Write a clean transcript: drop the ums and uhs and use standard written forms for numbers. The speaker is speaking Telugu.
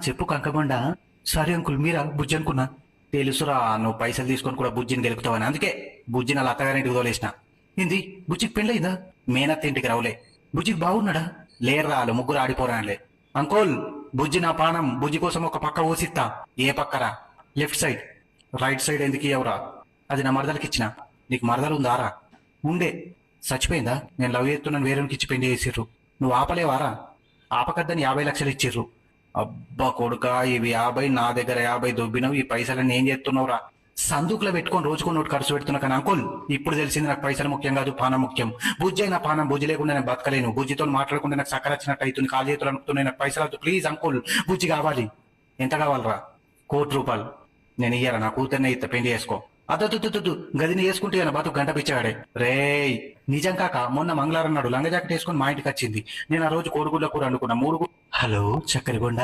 చెప్పు కంకగొండ. సరే అంకుల్, మీరా బుజ్జి అనుకున్నా. తెలుసురా, నువ్వు పైసలు తీసుకొని కూడా బుజ్జిని గెలుకుతావని, అందుకే బుజ్జిని అలా అత్తగారింటికి తోలేసిన. ఏంది, బుజ్జికి పెళ్ళయిందా? మేనత్త ఇంటికి రావులే. బుజ్జికి బాగున్నాడా? లేర్రా, వాళ్ళు ముగ్గురు ఆడిపోరానులే. అంకుల్, బుజ్జి నా పానం. బుజ్జి కోసం ఒక పక్క ఊసిత్తా. ఏ పక్కరా? Left side. రైట్ సైడ్ ఎందుకు ఇవ్వరా? అది నా మరదలకి ఇచ్చిన. నీకు మరదలు ఉందారా? ఉండే. చచ్చిపోయిందా? నేను లవ్ చేస్తున్నాను వేరేకి ఇచ్చి పెళ్లి చేసిర్రు. నువ్వు ఆపలేవారా? ఆపకద్దని 50 లక్షలు ఇచ్చిర్రు. అబ్బా కొడుకా, ఇవి 50, నా దగ్గర 50 దొబ్బినవు. ఈ పైసలన్నీ ఏం చేస్తున్నావురా? సందుకులో పెట్టుకొని రోజుకొని నోటు ఖర్చు పెడుతున్నా. కానీ అంకుల్, ఇప్పుడు తెలిసింది నాకు పైసలు ముఖ్యం కాదు, పానం ముఖ్యం. బుజ్జి అయినా పానం. బుజ్జి లేకుండా నేను బతకలేను. బుజ్జితో మాట్లాడకుండా నాకు చక్కర వచ్చినట్టు అవుతుంది. కాలు చేతులు అనుకుతున్నాయి. నాకు పైసలు వద్దు ప్లీజ్ అంకుల్. బుజ్జి కావాలి. ఎంత కావాలరా? ₹1,00,00,000. నేను ఇయ్యారా? నా కూతుర్నే ఇత్త, పెళ్లి చేసుకో. అద్దొద్దు, గదిని వేసుకుంటే ఆయన బతుకు గంట పిచ్చాడే. రేయ్, నిజం కాక మొన్న మంగళవారం నాడు లంగ జాకెట్ వేసుకుని మా ఇంటికి వచ్చింది. నేను ఆ రోజు కోడిగుడ్ల కూర అనుకున్నా. హలో చక్కరిగొండ,